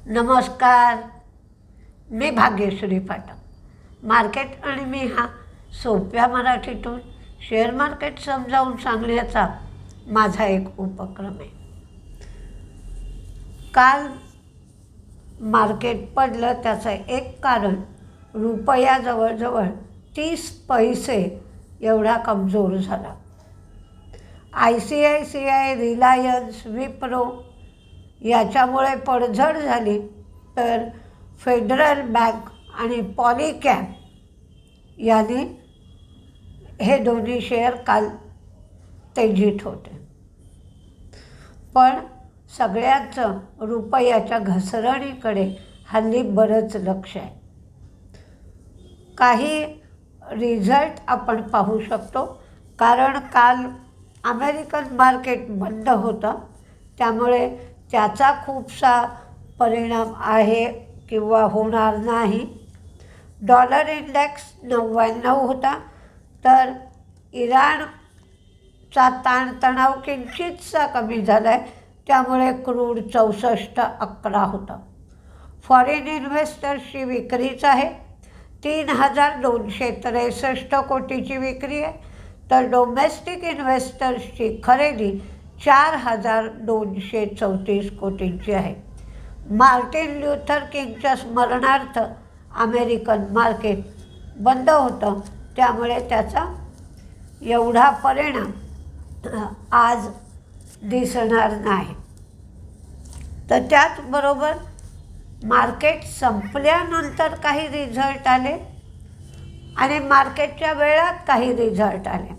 नमस्कार, मी भाग्यश्री पाठक. मार्केट आणि मी हा सोप्या मराठीतून शेअर मार्केट समजावून सांगण्याचा माझा एक उपक्रम आहे. काल मार्केट पडलं त्याचं एक कारण रुपया जवळजवळ 30 पैसे एवढा कमजोर झाला. ICICI, रिलायन्स, विप्रो याच्यामुळे पडझड झाली, तर फेडरल बँक आणि पॉलीकॅब यांनी हे दोन्ही शेअर काल तेजीत होते. पण सगळ्यांचं रुपयाच्या घसरणीकडे हल्ली बरंच लक्ष आहे. काही रिझल्ट आपण पाहू शकतो, कारण काल अमेरिकन मार्केट बंद होतं, त्यामुळे त्याचा खूपसा परिणाम आहे किंवा होणार नाही. डॉलर इंडेक्स 99 होता, तर इराणचा ताणतणाव किंचितसा कमी झाला आहे, त्यामुळे क्रूड 64.11 होता. फॉरेन इन्व्हेस्टर्सची विक्रीच आहे, 3,263 कोटीची विक्री आहे, तर डोमेस्टिक इन्व्हेस्टर्सची खरेदी 4,234 कोटींची आहे. मार्टिन ल्यूथर किंगच्या स्मरणार्थ अमेरिकन मार्केट बंद होतं, त्यामुळे त्याचा एवढा परिणाम आज दिसणार नाही. तर त्याचबरोबर मार्केट संपल्यानंतर काही रिझल्ट आले आणि मार्केटच्या वेळात काही रिझल्ट आले.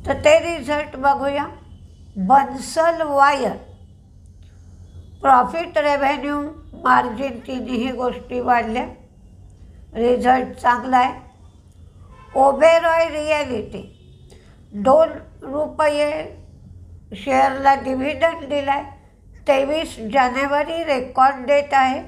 तर ते रिझल्ट बघूया. Bansal wire, profit, revenue, margin तिन्ही गोष्टी वाढल्या, रिझल्ट चांगला आहे. ओबेरॉय रिॲलिटी 2 रुपये शेअरला डिव्हिडंड दिला आहे. 23 जानेवारी रेकॉर्ड डेट आहे.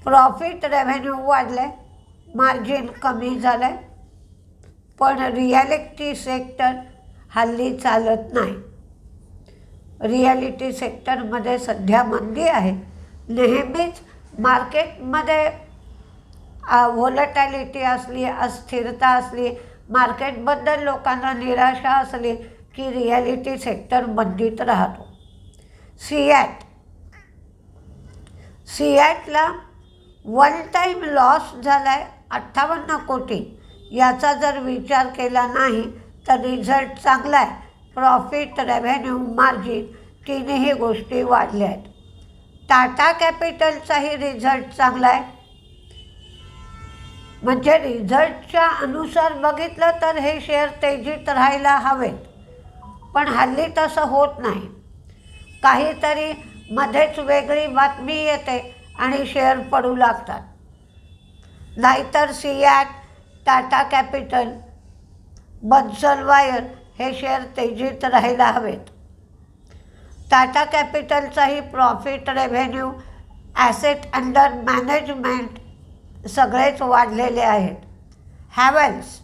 प्रॉफिट, रेव्हेन्यू वाढलं आहे, मार्जिन कमी झालं आहे, पण रिॲलिटी सेक्टर हल्ली चालत नाही. रिॲलिटी सेक्टरमध्ये सध्या मंदी आहे. नेहमीच मार्केटमध्ये व्होलॅटिलिटी असली, अस्थिरता असली, मार्केटबद्दल लोकांना निराशा असली की रिॲलिटी सेक्टर मंदीत राहतो. सिॲटला वन टाईम लॉस झाला आहे 58 कोटी. याचा जर विचार केला नाही तर रिझल्ट चांगला आहे. प्रॉफिट, रेव्हेन्यू, मार्जिन तिन्ही गोष्टी वाढल्या आहेत. टाटा कॅपिटलचाही रिझल्ट चांगला आहे. म्हणजे रिझल्टच्या अनुसार बघितलं तर हे शेअर तेजीत राहायला हवेत, पण हल्ली तसं होत नाही. काहीतरी मध्येच वेगळी बातमी येते आणि शेअर पडू लागतात. नाहीतर CEAT, Tata capital, Bansal wire हे शेअर तेजीत राहायला हवेत. टाटा कॅपिटलचाही profit, revenue, asset under management सगळेच वाढलेले आहेत. हॅवेल्स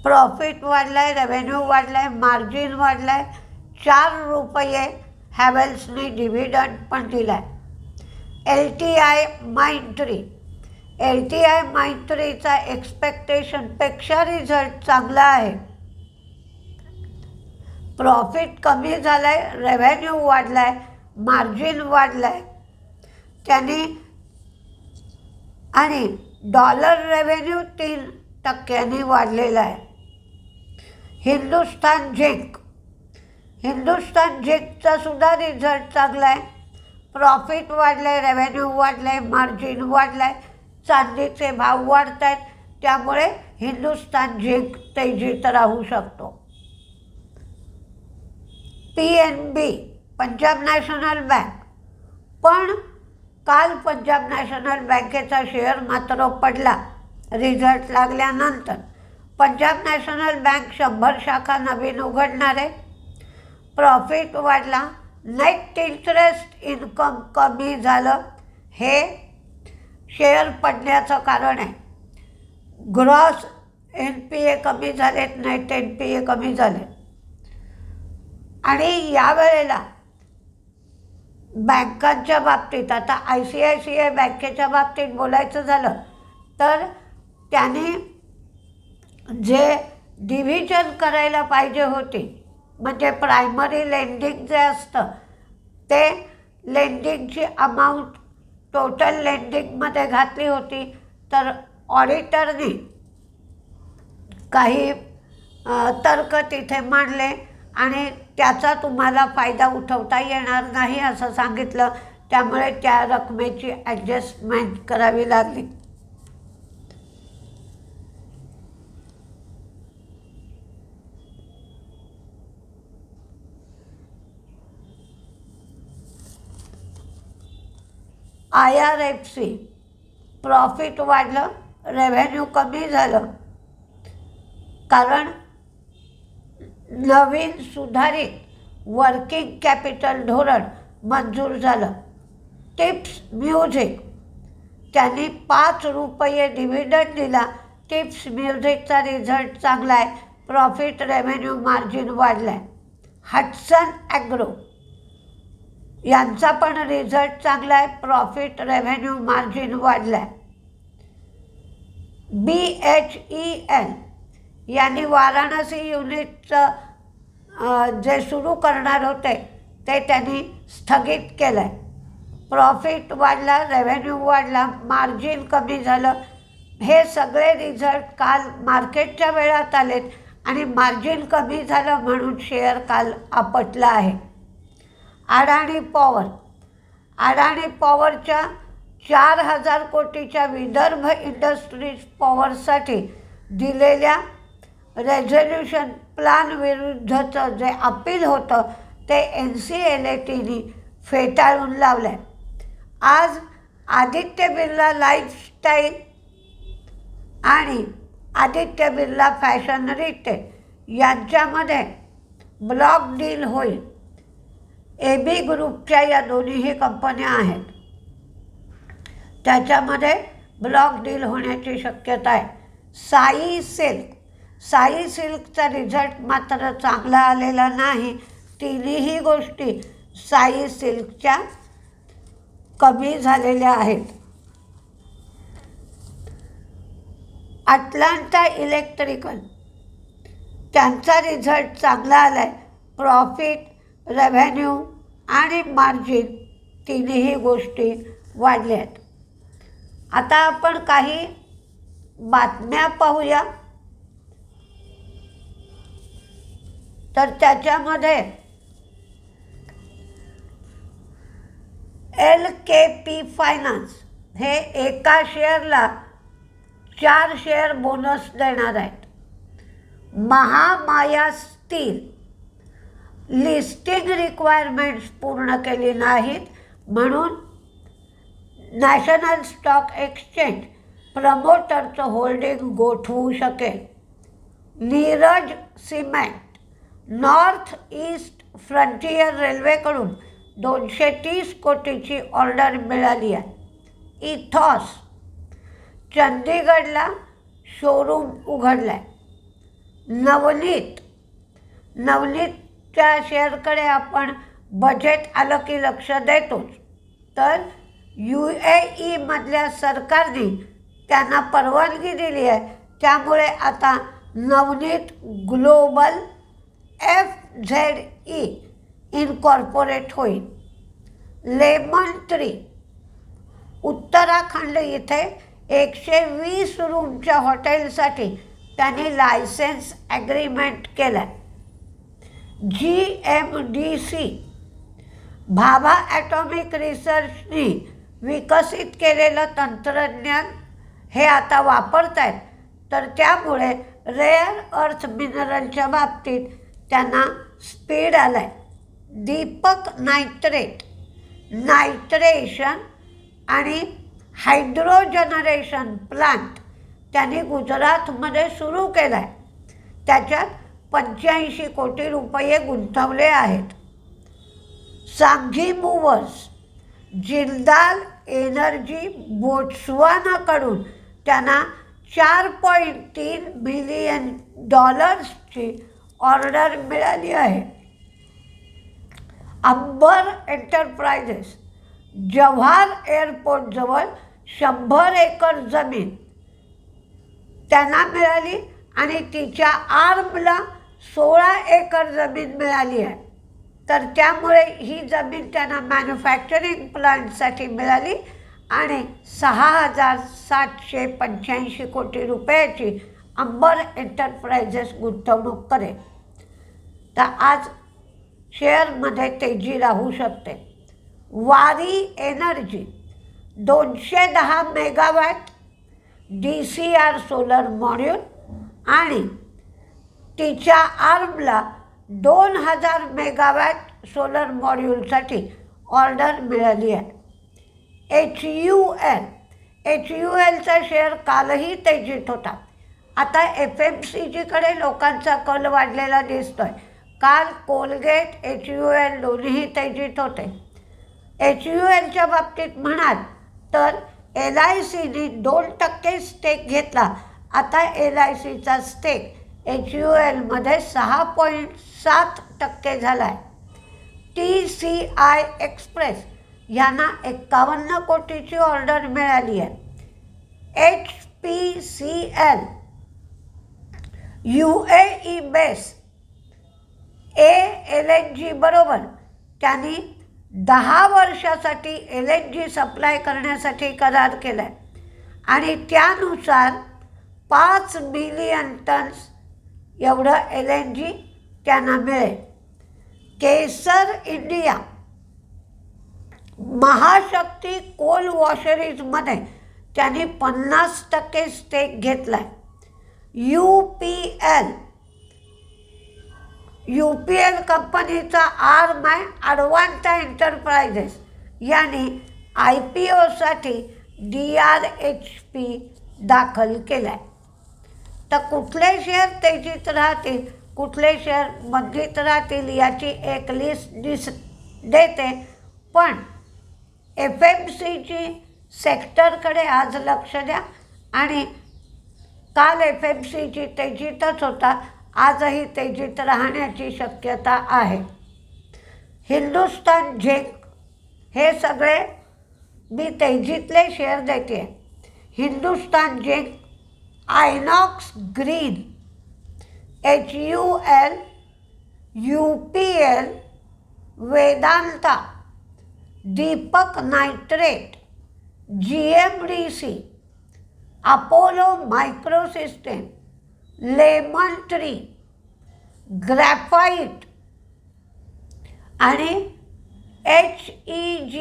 प्रॉफिट वाढला आहे, रेव्हेन्यू वाढला आहे, मार्जिन वाढला आहे. 4 रुपये हॅवेल्सने डिव्हिडंड पण दिला आहे. LTI माइंट्रीचा एक्सपेक्टेशनपेक्षा रिझल्ट चांगला आहे. प्रॉफिट कमी झाला आहे, रेव्हेन्यू वाढला आहे, मार्जिन वाढलं आहे त्याने, आणि डॉलर रेव्हेन्यू 3% वाढलेला आहे. हिंदुस्तान झिंकचा सुद्धा रिझल्ट चांगला आहे. प्रॉफिट वाढलं आहे, रेव्हेन्यू वाढलं आहे, मार्जिन वाढलं आहे. चांदीचे भाव वाढत आहेत, त्यामुळे हिंदुस्तान झिंक तेजीत राहू शकतो. PNB पंजाब नॅशनल बँक, पण काल पंजाब नॅशनल बँकेचा शेअर मात्र पडला रिझल्ट लागल्यानंतर. पंजाब नॅशनल बँक 100 शाखा नवीन उघडणार आहे. प्रॉफिट वाढला, नेट इंटरेस्ट इन्कम कमी झालं, हे शेअर पडण्याचं कारण आहे. ग्रॉस NPA कमी झालेत, नेट NPA कमी झाले, आणि यावेळेला बँकांच्या बाबतीत आता ICICI बँकेच्या बाबतीत बोलायचं झालं तर त्याने जे डिव्हिजन करायला पाहिजे होते, म्हणजे प्रायमरी लेंडिंग जे असतं ते लेंडिंगची अमाऊंट टोटल लेंडिंगमध्ये घातली होती, तर ऑडिटरने काही तर्क तिथे मांडले आणि त्याचा तुम्हाला फायदा उठवता येणार नाही असं सांगितलं. त्यामुळे त्या रकमेची ॲडजस्टमेंट करावी लागली. IRFC प्रॉफिट वाढलं, रेव्हेन्यू कमी झालं, कारण नवीन सुधारित वर्किंग कॅपिटल धोरण मंजूर झालं. टिप्स म्युझिक त्यांनी 5 रुपये डिव्हिडंड दिला. टिप्स म्युझिकचा रिझल्ट चांगला आहे, प्रॉफिट रेव्हेन्यू मार्जिन वाढलं आहे. हडसन ॲग्रो यांचा पण रिझल्ट चांगला आहे, प्रॉफिट रेव्हेन्यू मार्जिन वाढलं आहे. BHEL यांनी वाराणसी युनिटचं जे सुरू करणार होते ते त्यांनी स्थगित केलं आहे. प्रॉफिट वाढला, रेव्हेन्यू वाढला, मार्जिन कमी झालं. हे सगळे रिझल्ट काल मार्केटच्या वेळात आलेत आणि मार्जिन कमी झालं म्हणून शेअर काल आपटला आहे. अडाणी पॉवरच्या 4,000 कोटीच्या विदर्भ इंडस्ट्रीज पॉवरसाठी दिलेल्या रेझोल्युशन प्लॅन विरुद्धचं जे अपील होतं ते NCLATने फेटाळून लावलं आहे. आज आदित्य बिर्ला लाईफस्टाईल आणि आदित्य बिर्ला फॅशन रिटेल यांच्यामध्ये ब्लॉक डील होईल. AB ग्रुपच्या या दोन्हीही कंपन्या आहेत, त्याच्यामध्ये ब्लॉक डील होण्याची शक्यता आहे. साई सिल्कचा रिझल्ट मात्र चांगला आलेला नाही. तिन्ही गोष्टी साई सिल्कच्या कमी झालेल्या आहेत. अटलांटा इलेक्ट्रिकल त्यांचा रिझल्ट चांगला आला आहे, प्रॉफिट, रेव्हेन्यू आणि मार्जिन तिन्ही गोष्टी वाढल्या आहेत. आता आपण काही बातम्या पाहूया. तर त्याच्यामध्ये LKP फायनान्स हे एका शेअरला 4 शेअर बोनस देणार आहेत. महामाया स्टील लिस्टिंग रिक्वायरमेंट्स पूर्ण केली नाहीत म्हणून नॅशनल स्टॉक एक्सचेंज प्रमोटरचं होल्डिंग गोठवू शकेल. Neeraj cement north east frontier रेल्वेकडून 230 कोटीची ऑर्डर मिळाली आहे. इथॉस चंदीगडला शोरूम उघडला आहे. नवनीतच्या शेअरकडे आपण बजेट आलं की लक्ष देतोच, तर UAE मधल्या सरकारने त्यांना परवानगी दिली आहे. त्यामुळे आता नवनीत ग्लोबल FZE इनकॉर्पोरेट होईल. लेमन ट्री उत्तराखंड इथे 120 रूमच्या हॉटेलसाठी त्यांनी लायसन्स ॲग्रीमेंट केलं आहे. GMDC भाभा ॲटॉमिक रिसर्चनी विकसित केलेलं तंत्रज्ञान हे आता वापरत आहेत, तर त्यामुळे रेअर अर्थ मिनरलच्या बाबतीत त्यांना स्पीड आला आहे. दीपक नायट्रेशन आणि हायड्रोजनरेशन प्लांट त्यांनी गुजरातमध्ये सुरू केला आहे. त्याच्यात 85 कोटी रुपये गुंतवले आहेत. सांघी मूव्हर्स जिंदाल एनर्जी बोट्सवानाकडून त्यांना $4.3 बिलियन ऑर्डर मिळाली आहे. अंबर एंटरप्राइजेस जव्हार एअरपोर्टजवळ 100 एकर जमीन त्यांना मिळाली आणि तिच्या आर्मला 16 एकर जमीन मिळाली आहे. तर त्यामुळे ही जमीन त्यांना मॅन्युफॅक्चरिंग प्लांटसाठी मिळाली आणि 6,785 कोटी रुपयाची अंबर एंटरप्राइजेस गुंतवणूक करेल. तर आज शेअरमध्ये तेजी राहू शकते. वारी energy 210 megawatt DCR solar module आणि तिच्या आर्मला 2000 मेगावॅट सोलर मॉड्यूलसाठी ऑर्डर मिळाली आहे. HULचा शेअर कालही तेजीत होता. आता FMCGकडे लोकांचा कल वाढलेला दिसतोय. काल कोलगेट HUL दोन्हीही तेजीत होते. HULच्या बाबतीत म्हणाल तर LICने 2% स्टेक घेतला. आता LICचा स्टेक HULमध्ये 6.7% झाला आहे. TCI एक्सप्रेस यांना 51 कोटीची ऑर्डर मिळाली आहे. HPCL UAE बेस LNG बरोबर त्यांनी 10 वर्षासाठी LNG सप्लाय करण्यासाठी करार केला आहे आणि त्यानुसार 5 मिलियन टन्स एवढं LNG त्यांना मिळेल. केसर इंडिया महाशक्ती कोल वॉशरीजमध्ये त्यांनी 50% स्टेक घेतला आहे. UPL कंपनीचा आर्म आहे अडवांटा एंटरप्राइजेस यांनी IPOसाठी DRHP दाखल केला आहे. तर कुठले शेअर तेजीत राहतील, कुठले शेअर मंदीत राहतील याची एक लिस्ट देते. पण FMCG सेक्टरकडे आज लक्ष द्या. आणि काल FMCG तेजीतच होता, आजही तेजीत राहण्याची शक्यता आहे. हिंदुस्तान झिंक हे सगळे मी तेजीतले शेअर देते. Hindustan zinc, Inox green, HUL, UPL, Vedanta, Deepak nitrite, GMDC, Apollo microsystem, lemon tree, graphite आणि HEG.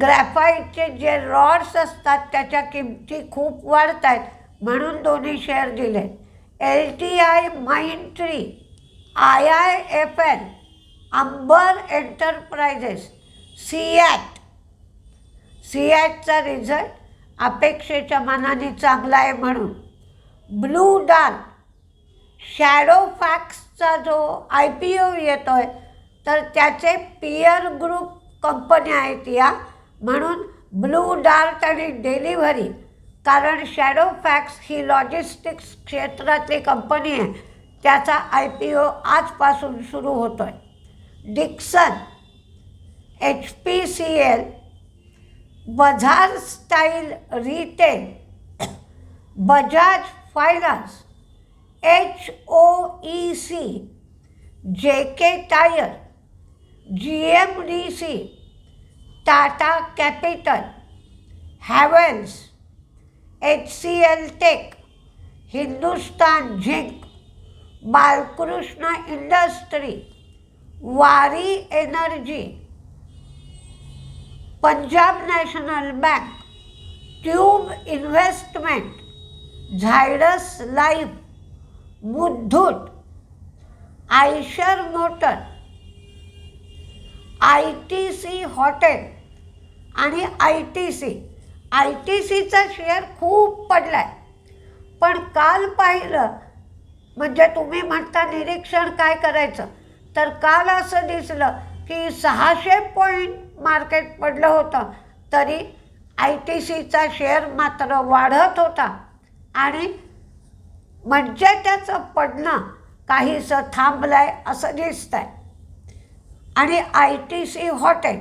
ग्रॅफाईटचे जे रॉड्स असतात त्याच्या किमती खूप वाढत आहेत म्हणून दोन्ही शेअर दिले. LTI Mindtree, IIFL, Amber enterprises, सिॲटचा रिझल्ट अपेक्षेच्या मानाने चांगला आहे म्हणून. ब्लू डार्ट, शॅडोफॅक्सचा जो IPO येतो आहे तर त्याचे पियर ग्रुप कंपन्या आहेत या, म्हणून ब्लू डार्ट आणि डिलिव्हरी. कारण शॅडोफॅक्स ही लॉजिस्टिक्स क्षेत्रातली कंपनी आहे, त्याचा IPO आजपासून सुरू होतो आहे. Dixon, HPCL, Bajaj style retail, Bajaj finance, HOEC, JK tyre, GMDC, Tata capital, Havells, HCL tech, Hindustan zinc, Balkrishna industry, Waaree energy, Punjab national bank, tube investment, Zydus life, Muthoot, Eicher motor, ITC hotel आणि ITCचा शेअर खूप पडला आहे. पण काल पाहिलं म्हणजे तुम्ही म्हणता निरीक्षण काय करायचं, तर काल असं दिसलं की 600 पॉईंट मार्केट पडलं होतं तरी ITCचा शेअर मात्र वाढत होता आणि म्हणजे त्याचं पडणं काहीसं थांबलं आहे असं दिसतं आहे. आणि ITC हॉटेल,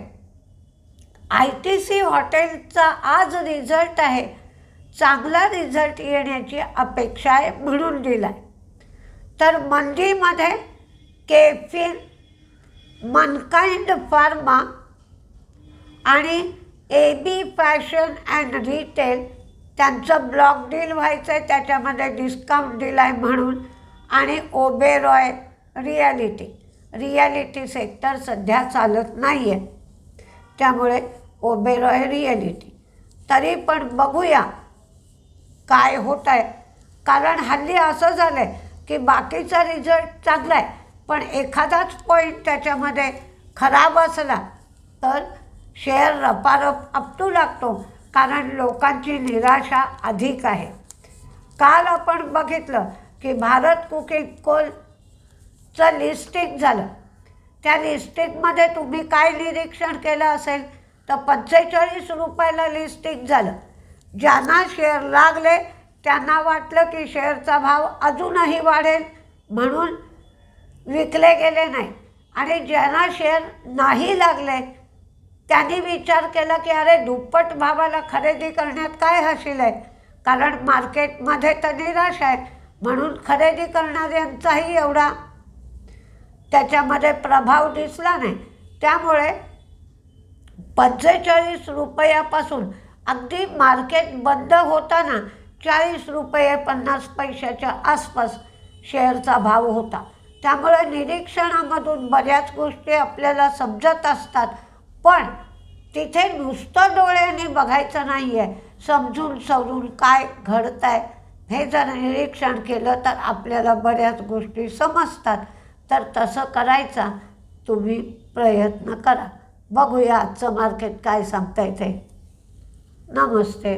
ITC हॉटेलचा आज रिझल्ट आहे, चांगला रिझल्ट येण्याची अपेक्षा आहे म्हणून दिला आहे. तर मंदीमध्ये केफिन, मनकाइंड फार्मा आणि AB फॅशन अँड रिटेल त्यांचं ब्लॉक डील व्हायचं आहे, त्याच्यामध्ये डिस्काउंट दिला आहे म्हणून. आणि ओबेरॉय रियालिटी सेक्टर सध्या चालत नाही आहे, त्यामुळे ओबेरॉय रियालिटी. तरी पण बघूया काय होत आहे, कारण हल्ली असं झालं आहे की बाकीचा रिझल्ट चांगला आहे पण एखादाच पॉईंट त्याच्यामध्ये खराब असला तर शेअर रपारप आपटू लागतो, कारण लोकांची निराशा अधिक आहे. काल आपण बघितलं की भारत कुकिंग कोलचं लिस्टिंग झालं. त्या लिस्टिंगमध्ये तुम्ही काय निरीक्षण केलं असेल तर 45 रुपयाला लिस्टिंग झालं. ज्यांना शेअर लागले त्यांना वाटलं की शेअरचा भाव अजूनही वाढेल म्हणून विकले गेले नाही, आणि ज्यांना शेअर नाही लागले त्यांनी विचार केला की अरे दुप्पट भावाला खरेदी करण्यात काय हाशील आहे, कारण मार्केटमध्ये तर निराशा आहे म्हणून खरेदी करणाऱ्यांचाही एवढा त्याच्यामध्ये प्रभाव दिसला नाही. त्यामुळे 45 रुपयापासून अगदी मार्केट बंद होताना 40 रुपये 50 पैशाच्या आसपास शेअरचा भाव होता. त्यामुळे निरीक्षणामधून बऱ्याच गोष्टी आपल्याला समजत असतात, पण तिथे नुसतं डोळ्याने बघायचं नाही आहे, समजून सवरून काय घडतं आहे हे जर निरीक्षण केलं तर आपल्याला बऱ्याच गोष्टी समजतात. तर तसं करायचा तुम्ही प्रयत्न करा. बघूया आजचं मार्केट काय सांगता येते. नमस्ते.